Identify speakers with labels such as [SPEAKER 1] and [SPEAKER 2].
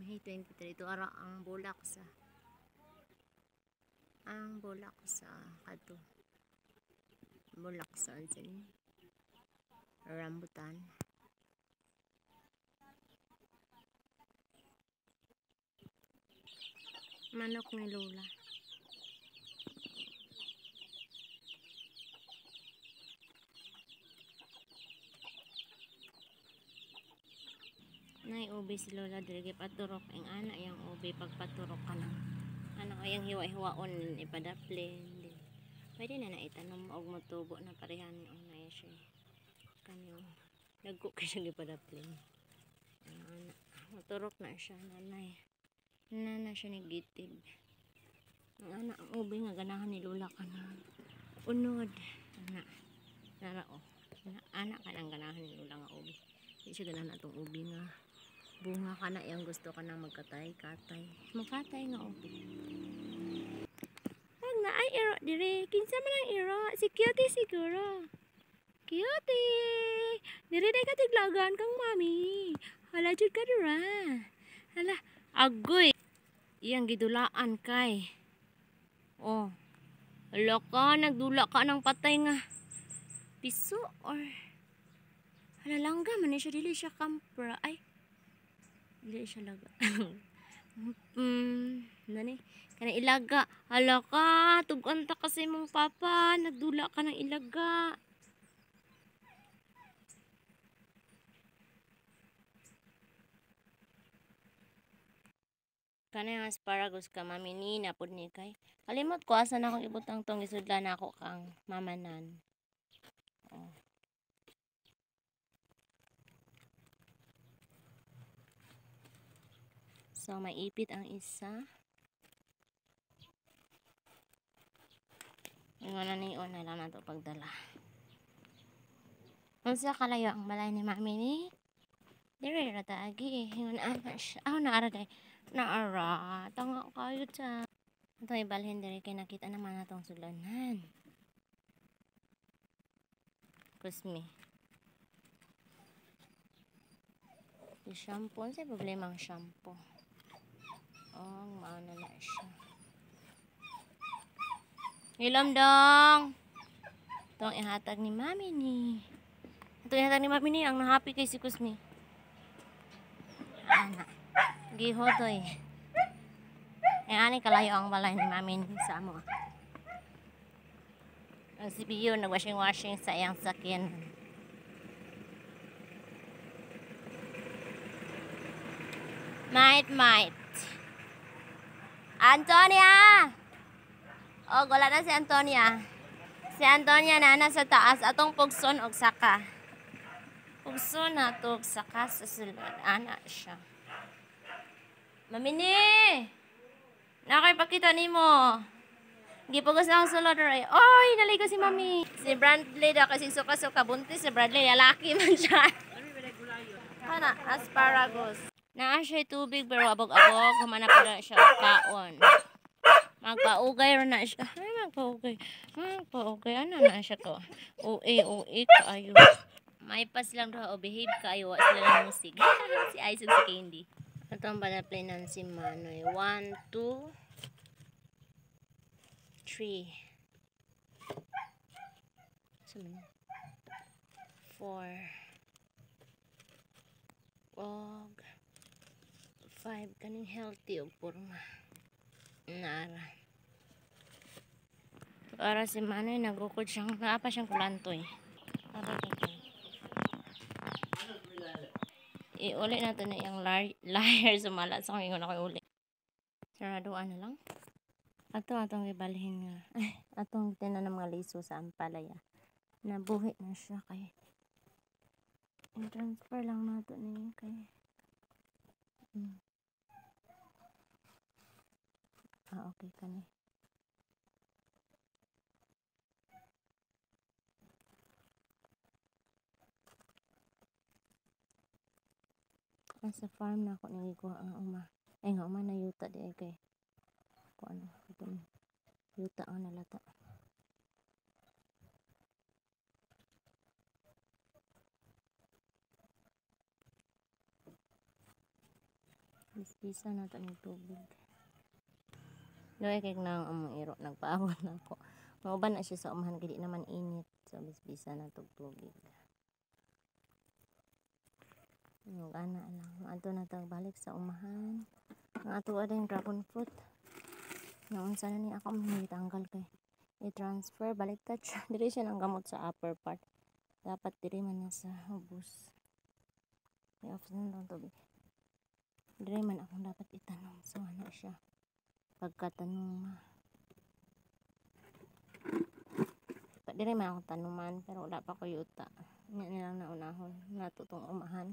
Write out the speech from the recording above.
[SPEAKER 1] May 23 ito ara ang bulak sa kato bulak sa ansin rambutan. Manok ni Lola. Nay ubi si Lola diri paturok ang ana yang ubi pagpaturok ka na. Ano kayang hiwa-hiwaon ipadaplin. Pwede na naitanom og motubo na parehan na siya. Kanyo nagko ka siya ipadaplin. Ana moturok na siya nanay. Nana siya negative. Ang ana ang ubi nga ganahan ni Lola kana. Unod ana narao. Ana ka nang ganahan ni Lola nga ubi. Di siya ganahan atong ubi nga bunga ka na yung gusto ka na magkatay-katay. Magkatay nga ubi. Pag na ay iro dire, kinsa man ang iro? Si Cutie siguro. Cutie! Dire day ka tiglagan kang mami. Hala jud ka dira. Hala, agoy. Iyang gidulaan kay. Oh. Hala ka, nagdula ka ng patay nga piso or hala langga man siya dili siya kampra. Ay. Dili siya laga. Nani? Kana ilaga. Hala ka, tugan ta kasi mong papa, nagdula ka ng ilaga. Kana yung asparagus ka mami ni napud ni kay. Kalimot ko asa na akong ibutang tong isudlan ako kang mamanan. Oh. So maipit ang isa. Ingon na ni on na lang nato pagdala. Unsa kalayo ang balay ni mami ni? Dire ra ta agi. Ingon ana siya. Na ara day. Naara, tanga kayo sa. Ito ibalhin dire kay nakita naman natong sulanan. Kusmi. Yung shampoo, sa problema ang shampoo. Oh, maano na siya. Hilom dong. Itong ihatag ni mami ni. Ito ihatag ni mami ni, ang nahappy kay si Kusmi. Ana. Gihotoy. Ani kalayo ang balay ni mami ni sa amo. Ang CPU nag-washing sa iyang sakyan. Might. Antonia! Oh, wala na si Antonia. Si Antonia na nasa taas atong pugson og saka. Pugson na to og saka sa sulod. Ana siya. Mamini! Nakay pakita nimo. Gipugos na ang sulod ray. Oy, naligo si mami. Si Bradley daw kasi suka-suka buntis si Bradley, lalaki man siya. Ana, asparagus. Naa siya tubig pero abog-abog, humanap na siya kaon. Magpaugay ron na siya. Ay, magpaugay. Ano na siya to? Uwi kaayo. May pas lang daw, behave kaayo. Sila ng musig. Si Isaac si Candy. Ito ang palaplinan si Manoy. 1, 2, 3. 4. 5. Kaning healthy o purma. Nara. Para si Manoy nagukod siyang, naapa siyang kulantoy. Iuli na ito na yung liar sumalat sa kong ingon ako uli. Saraduan na lang. Atong ibalhin nga. Atong tinan ng mga liso sa ampalaya. Nabuhi na siya kay. I-transfer lang nato niya kay. Okay ka na. Sa farm na ako nagikuha ang uma. Ay nga uma na yuta di ay kay. Kung ano. Yuta ang nalata. Bispisa na ito ng tubig. Doy kay nang among iro nagpaabot na ako. Mauban na siya sa umahan kaya di naman init. So bispisa na ito tubig. Yung ana lang. Ato na balik sa umahan. Ang ato yung dragon fruit. Noon sana ni ako tanggal kay i-transfer baliktad siya. Diri siya ng gamot sa upper part. Dapat diri man na sa ubos. I-off na lang tubig. Diri man akong dapat itanong. So ano siya. Pagkatanong diri man ako tanuman pero wala pa ko yuta. Nya nilang naunahon natutong umahan.